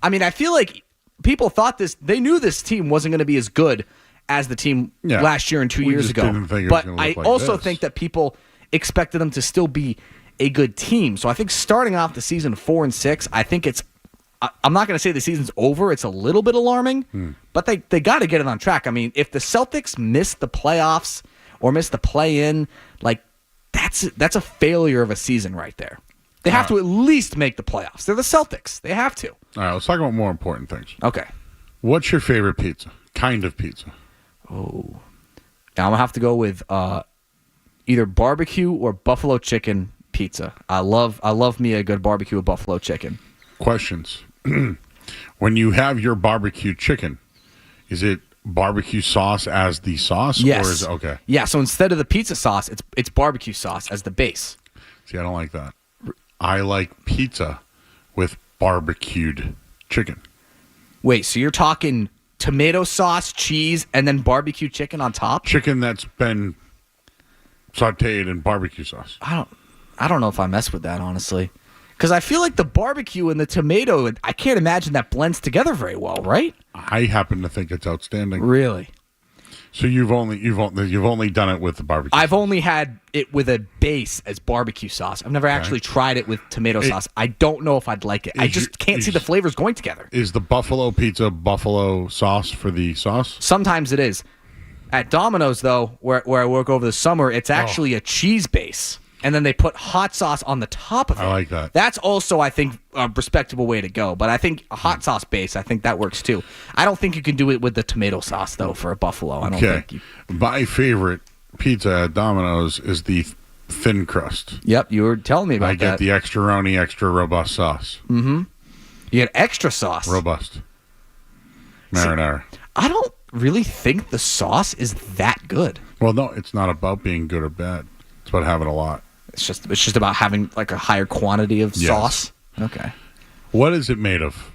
I mean, I feel like people thought they knew this team wasn't going to be as good as the team last year and 2 years ago. But I also think that people expected them to still be a good team. So I think starting off the season 4-6, I think I'm not going to say the season's over. It's a little bit alarming, but they got to get it on track. I mean, if the Celtics miss the playoffs or miss the play-in, that's a failure of a season right there. They have to at least make the playoffs. They're the Celtics. They have to. All right, let's talk about more important things. Okay. What's your favorite pizza? Kind of pizza? Oh. Now I'm going to have to go with either barbecue or buffalo chicken pizza. I love me a good barbecue with buffalo chicken. Questions. When you have your barbecue chicken, is it barbecue sauce as the sauce? Yes. Or is it, okay. Yeah, so instead of the pizza sauce, it's barbecue sauce as the base. See, I don't like that. I like pizza with barbecued chicken. Wait, so you're talking tomato sauce, cheese, and then barbecue chicken on top? Chicken that's been sauteed in barbecue sauce. I don't know if I mess with that, honestly. Because I feel like the barbecue and the tomato, I can't imagine that blends together very well, right? I happen to think it's outstanding. Really? So you've only done it with the barbecue. I've only had it with a base as barbecue sauce. I've never actually tried it with tomato sauce. I don't know if I'd like it. I just can't see the flavors going together. Is the buffalo pizza buffalo sauce for the sauce? Sometimes it is. At Domino's, though, where I work over the summer, it's actually a cheese base. And then they put hot sauce on the top of it. I like that. That's also, I think, a respectable way to go. But I think a hot sauce base, I think that works too. I don't think you can do it with the tomato sauce, though, for a buffalo. I don't think My favorite pizza at Domino's is the thin crust. Yep, you were telling me about that. I get the extra-roni, extra robust sauce. Mm-hmm. You get extra sauce. Robust. Marinara. See, I don't really think the sauce is that good. Well, no, it's not about being good or bad. It's about having a lot. It's just about having a higher quantity of sauce. Okay. What is it made of?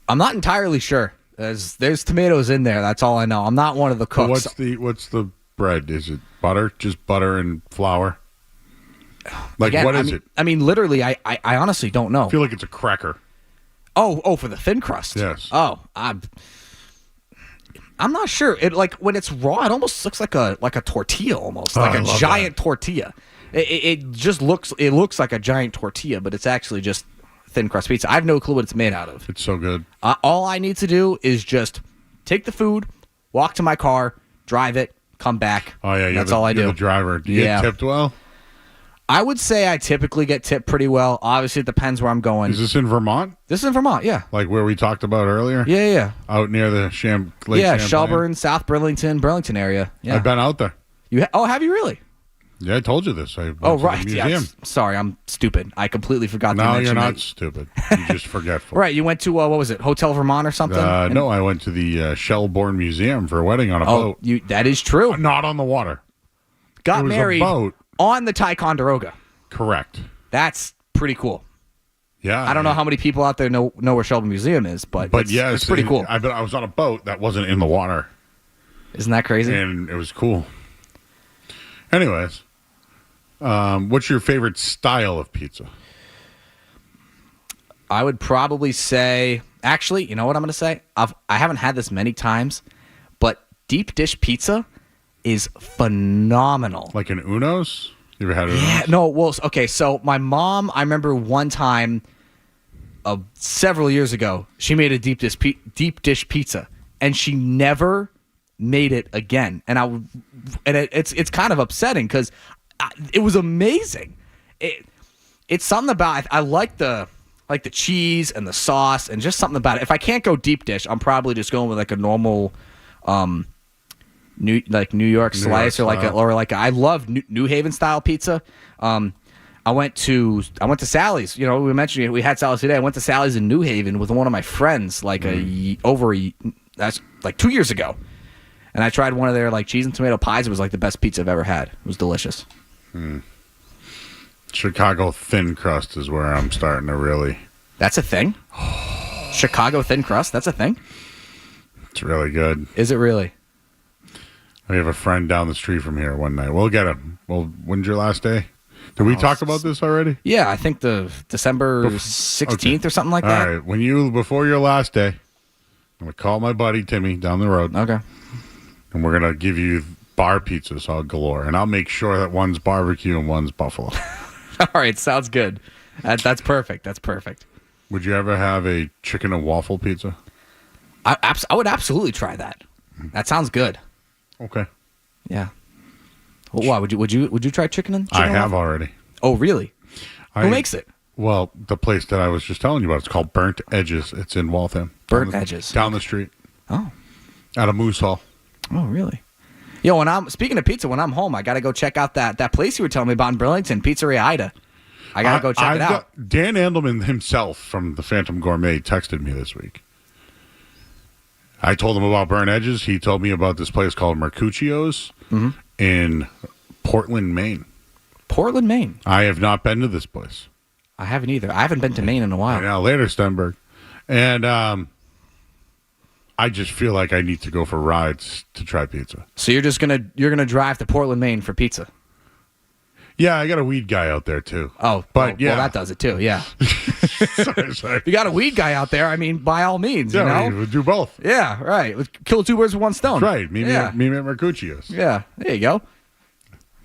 I'm not entirely sure. There's tomatoes in there. That's all I know. I'm not one of the cooks. What's the bread? Is it butter? Just butter and flour? Like, Again, what is it? I mean, literally, I honestly don't know. I feel like it's a cracker. Oh, for the thin crust. Yes. Oh, I'm not sure. It like when it's raw, it almost looks like a tortilla, almost like I a love giant tortilla. It just looks like a giant tortilla, but it's actually just thin crust pizza. I have no clue what it's made out of. It's so good. All I need to do is just take the food, walk to my car, drive it, come back. Oh, yeah. That's all I do. You're the driver. Do you get tipped well? I would say I typically get tipped pretty well. Obviously, it depends where I'm going. Is this in Vermont? This is in Vermont, yeah. Like where we talked about earlier? Yeah. Out near the Lake Champlain? Shelburne, South Burlington area. Yeah. I've been out there. Have you really? Yeah, I told you this. I went Oh, to right. the Yeah. museum. Sorry, I'm stupid. I completely forgot to No, mention you're not that. stupid. You're just forgetful. Right. You went to, what was it, Hotel Vermont or something? No, I went to the Shelbourne Museum for a wedding on a boat. That is true. Not on the water. Got it was married a boat. on the Ticonderoga. Correct. That's pretty cool. Yeah. I don't know how many people out there know where Shelbourne Museum is, but yes, it's pretty cool. I was on a boat that wasn't in the water. Isn't that crazy? And it was cool. Anyways, what's your favorite style of pizza? I would probably say, actually, you know what I'm going to say? I haven't had this many times, but deep dish pizza is phenomenal. Like an Uno's? You ever had Uno's? Yeah, no, well, okay, so my mom, I remember one time several years ago, she made a deep dish pizza, and she never made it again. And it's kind of upsetting because it was amazing. It's something about I like the cheese and the sauce and just something about it. If I can't go deep dish, I'm probably just going with like a normal New York slice or I love New Haven style pizza. I went to Sally's. You know, we mentioned it. We had Sally's today. I went to Sally's in New Haven with one of my friends that's like 2 years ago, and I tried one of their like cheese and tomato pies. It was like the best pizza I've ever had. It was delicious. Chicago thin crust is where I'm starting to really. That's a thing. Chicago thin crust. That's a thing. It's really good. Is it really? We have a friend down the street from here one night. We'll get him. Well, when's your last day? Did we talk about this already? Yeah, I think the December 16th or something like that. All right. Before your last day, I'm going to call my buddy Timmy down the road. Okay. And we're going to give you bar pizzas all galore. And I'll make sure that one's barbecue and one's buffalo. All right. Sounds good. That's perfect. That's perfect. Would you ever have a chicken and waffle pizza? I would absolutely try that. That sounds good. Okay. Yeah. Well, why would you try chicken and I have already. Oh, really? Who makes it? Well, the place that I was just telling you about. It's called Burnt Edges. It's in Waltham. Burnt Edges. Down the street. Oh. Out of Moose Hall. Oh, really? Yo, speaking of pizza, when I'm home, I got to go check out that place you were telling me about in Burlington, Pizzeria Ida. I got to go check it out. Dan Andelman himself from the Phantom Gourmet texted me this week. I told him about Burnt Edges. He told me about this place called Mercuccio's in Portland, Maine. Portland, Maine? I have not been to this place. I haven't either. I haven't been to Maine in a while. Now, later, Stenberg. And I just feel like I need to go for rides to try pizza. So you're gonna drive to Portland, Maine for pizza? Yeah, I got a weed guy out there too. Oh, well, that does it too. Yeah. sorry. If you got a weed guy out there, I mean, by all means, you know, we'll do both. Yeah, right. Kill two birds with one stone. That's right. Me at Mercuccio's. Yeah, there you go.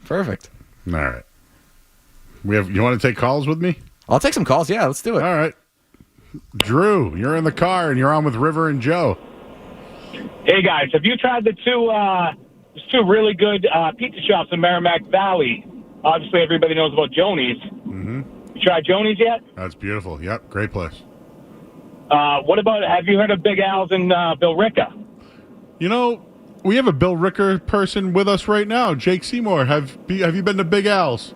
Perfect. All right. You want to take calls with me? I'll take some calls. Yeah, let's do it. All right. Drew, you're in the car and you're on with River and Joe. Hey guys, have you tried the two really good pizza shops in Merrimack Valley? Obviously, everybody knows about Joni's. Mm-hmm. You tried Joni's yet? That's beautiful. Yep, great place. What about? Have you heard of Big Al's in Billerica? You know, we have a Bill Ricker person with us right now, Jake Seymour. Have you been to Big Al's?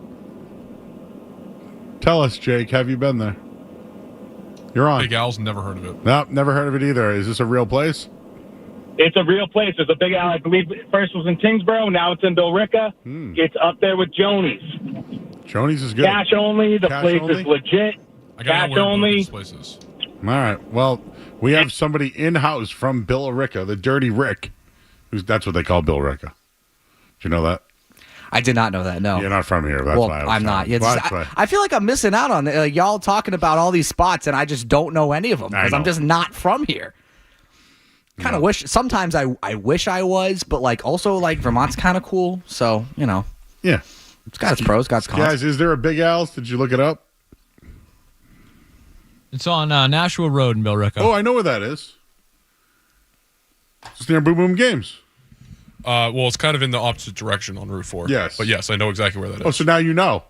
Tell us, Jake. Have you been there? You're on. Big Al's, never heard of it. Nope, never heard of it either. Is this a real place? It's a real place. There's a Big Al. I believe first was in Tingsboro. Now it's in Billerica. It's up there with Joni's. Joni's is good. Cash only. The place is legit. Cash only. Places. All right. Well, we have somebody in-house from Billerica, the Dirty Rick. That's what they call Billerica. you know that? I did not know that. No, You're not from here. That's why I'm not. Yeah, That's why. I feel like I'm missing out on y'all talking about all these spots, and I just don't know any of them because I'm just not from here. Kind of wish sometimes I wish I was, but like also like Vermont's kind of cool, so Yeah, it's got its pros, got its cons. Guys, is there a Big Al's? Did you look it up? It's on Nashua Road in Billerica. Oh, I know where that is. It's near Boom Boom Games. Well, it's kind of in the opposite direction on Route 4. Yes. But yes, I know exactly where that is. Oh, so now you know.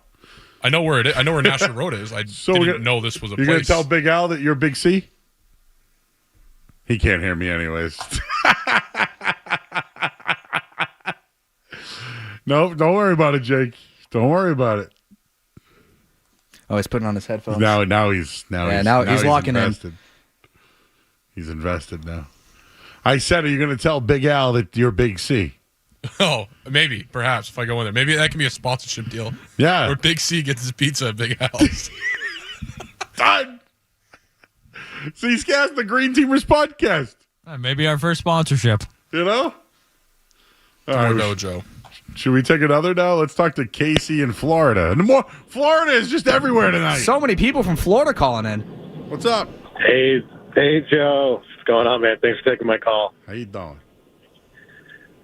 I know where it is. I know where Nashua Road is. I didn't know this was a place. You're going to tell Big Al that you're Big C? He can't hear me anyways. No, don't worry about it, Jake. Don't worry about it. Oh, he's putting on his headphones. Now he's locking invested. He's invested now. I said, are you going to tell Big Al that you're Big C? Oh, maybe, perhaps, if I go in there. Maybe that can be a sponsorship deal. Yeah. Where Big C gets his pizza at Big Al's. Done. C's-Cast, the Green Teamers podcast. Maybe our first sponsorship. You know? All right, right, Joe. Should we take another now? Let's talk to Casey in Florida. And more, Florida is just everywhere tonight. So many people from Florida calling in. What's up? Hey, Joe. What's going on, man? Thanks for taking my call. How you doing?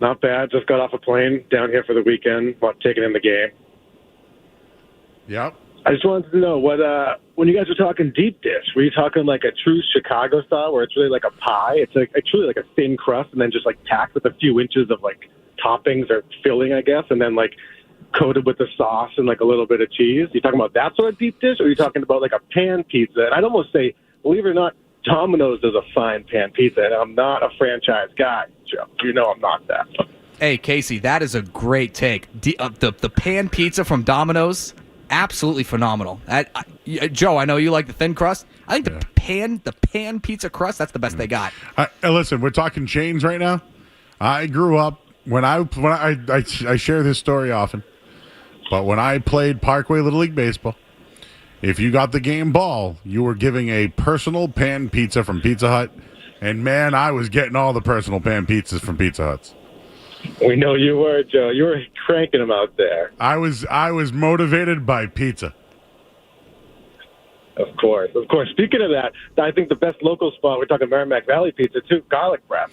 Not bad. Just got off a plane down here for the weekend. Taking in the game. Yep. I just wanted to know when you guys were talking deep dish, were you talking like a true Chicago style where it's really like a pie? It's really like a thin crust and then just like packed with a few inches of like toppings or filling, I guess, and then like coated with the sauce and like a little bit of cheese. You talking about that sort of deep dish, or are you talking about like a pan pizza? And I'd almost say, believe it or not, Domino's does a fine pan pizza, and I'm not a franchise guy, Joe. You know I'm not that. Hey, Casey, that is a great take. The pan pizza from Domino's, absolutely phenomenal. Joe, I know you like the thin crust. I think the pan pizza crust, that's the best they got. Listen, we're talking chains right now. I grew up when I share this story often, but when I played Parkway Little League Baseball, if you got the game ball, you were giving a personal pan pizza from Pizza Hut, and man, I was getting all the personal pan pizzas from Pizza Huts. We know you were, Joe. You were cranking them out there. I was motivated by pizza. Of course. Speaking of that, I think the best local spot, we're talking Merrimack Valley Pizza, too, Garlic Breath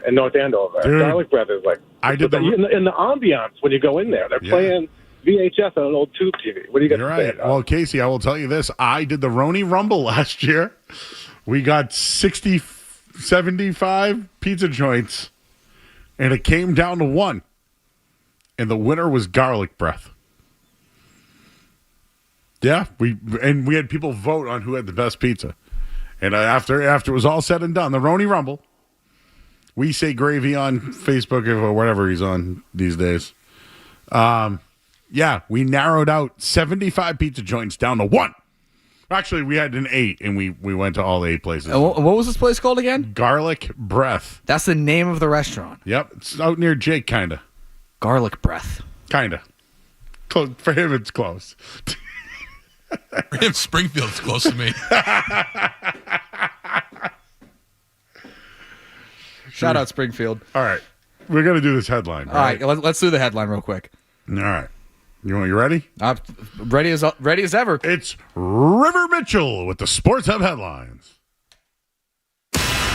in North Andover. Dude, Garlic Breath is like, in the ambiance when you go in there. They're playing VHS on an old tube TV. What do you got to say? Right. Well, Casey, I will tell you this. I did the Roni Rumble last year. We got 75 pizza joints, and it came down to one. And the winner was Garlic Breath. Yeah, we had people vote on who had the best pizza. And after it was all said and done, the Roni Rumble, we say gravy on Facebook or whatever he's on these days. Yeah, we narrowed out 75 pizza joints down to one. Actually, we had an 8, and we went to all 8 places. What was this place called again? Garlic Breath. That's the name of the restaurant. Yep, it's out near Jake, kind of. Garlic Breath. Kind of. For him, it's close. For him, Springfield's close to me. Shout out Springfield. All right. We're going to do this headline. All right, let's do the headline real quick. All right. You ready? Ready as ever. It's River Mitchell with the Sports Hub headlines.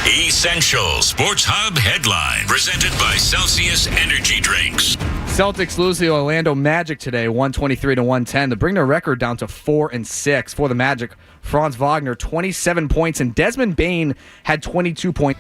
Essential Sports Hub headline presented by Celsius Energy Drinks. Celtics lose the Orlando Magic today, 123-110, to bring their record down to 4-6. For the Magic, Franz Wagner 27 points and Desmond Bane had 22 points.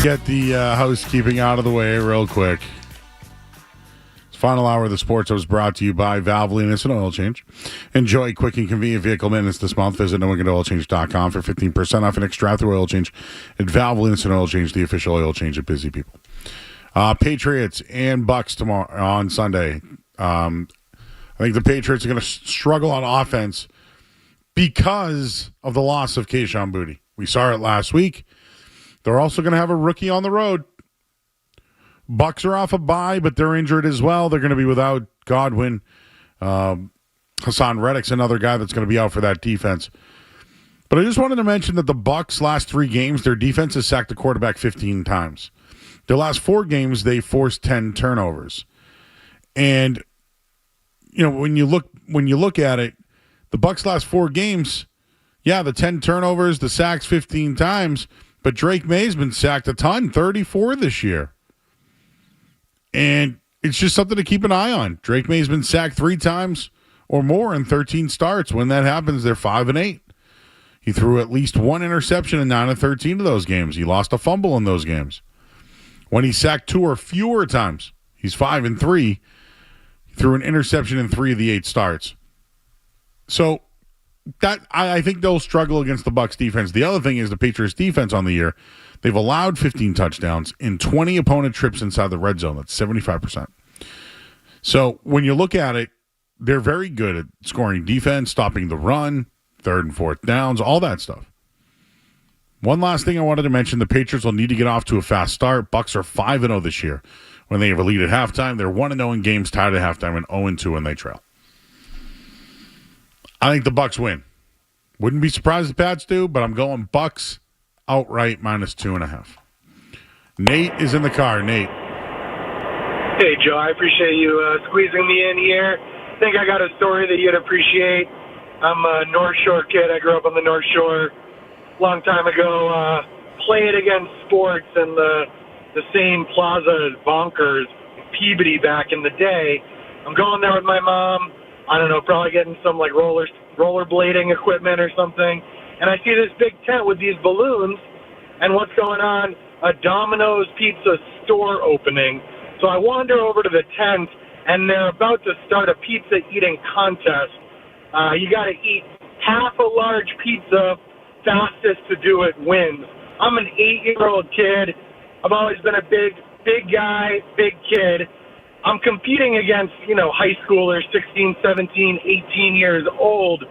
get the housekeeping out of the way real quick. Final hour of the Sports was brought to you by Valvoline Instant Oil Change. Enjoy quick and convenient vehicle maintenance this month. Visit NewEnglandOilChange.com for 15% off an extra through oil change at Valvoline Instant Oil Change, the official oil change of busy people. Patriots and Bucks tomorrow on Sunday. I think the Patriots are going to struggle on offense because of the loss of Kayshon Boutte. We saw it last week. They're also going to have a rookie on the road. Bucks are off a bye, but they're injured as well. They're going to be without Godwin. Hassan Reddick's another guy that's going to be out for that defense. But I just wanted to mention that the Bucks' last 3 games, their defense has sacked the quarterback 15 times. Their last 4 games, they forced 10 turnovers. And when you look at it, the Bucks' last 4 games, yeah, the 10 turnovers, the sacks 15 times, but Drake May's been sacked a ton, 34 this year. And it's just something to keep an eye on. Drake May's been sacked 3 times or more in 13 starts. When that happens, they're 5-8. He threw at least 1 interception in 9 of 13 of those games. He lost a fumble in those games. When he sacked 2 or fewer times, he's 5-3. He threw an interception in 3 of the 8 starts. So that I think they'll struggle against the Bucs defense. The other thing is the Patriots defense on the year. They've allowed 15 touchdowns in 20 opponent trips inside the red zone. That's 75%. So when you look at it, they're very good at scoring defense, stopping the run, 3rd and 4th downs, all that stuff. One last thing I wanted to mention, the Patriots will need to get off to a fast start. Bucs are 5-0 this year. When they have a lead at halftime, they're 1-0 in games tied at halftime and 0-2 when they trail. I think the Bucs win. Wouldn't be surprised if Pats do, but I'm going Bucs outright -2.5. Nate is in the car. Nate. Hey, Joe. I appreciate you squeezing me in here. I think I got a story that you'd appreciate. I'm a North Shore kid. I grew up on the North Shore a long time ago. Played against sports in the same plaza as Bonkers, Peabody back in the day. I'm going there with my mom. I don't know, probably getting some like rollerblading equipment or something. And I see this big tent with these balloons, and what's going on? A Domino's Pizza store opening. So I wander over to the tent, and they're about to start a pizza eating contest. You got to eat half a large pizza. Fastest to do it wins. I'm an 8-year-old kid. I've always been a big guy, big kid. I'm competing against, high schoolers, 16, 17, 18 years old.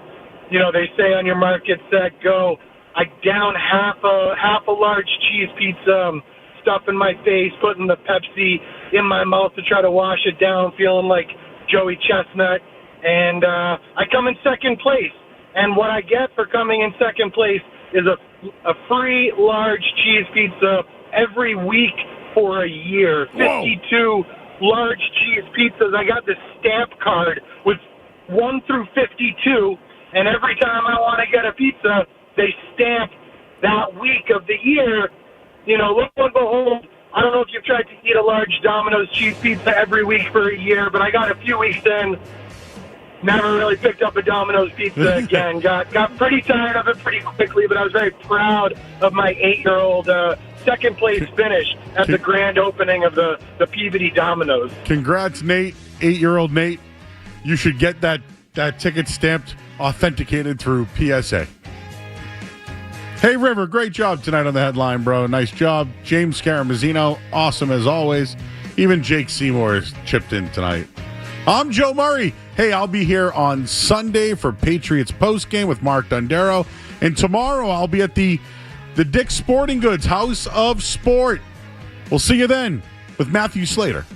They say on your mark, get set, go. I down half a large cheese pizza, stuff in my face, putting the Pepsi in my mouth to try to wash it down, feeling like Joey Chestnut. And I come in second place. And what I get for coming in second place is a free large cheese pizza every week for a year. 52 large cheese pizzas. I got this stamp card with 1 through 52, and every time I want to get a pizza, they stamp that week of the year. Lo and behold, I don't know if you've tried to eat a large Domino's cheese pizza every week for a year, but I got a few weeks in. Never really picked up a Domino's pizza again. Got pretty tired of it pretty quickly, but I was very proud of my 8-year-old second place finish at the grand opening of the Peabody Domino's. Congrats, Nate. 8-year-old Nate. You should get that ticket stamped, authenticated through PSA. Hey, River, great job tonight on the headline, bro. Nice job. James Scaramuzzino, awesome as always. Even Jake Seymour has chipped in tonight. I'm Joe Murray. Hey, I'll be here on Sunday for Patriots postgame with Mark Dondero. And tomorrow I'll be at the Dick's Sporting Goods House of Sport. We'll see you then with Matthew Slater.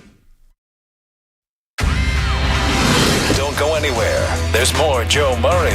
Don't go anywhere. There's more Joe Murray.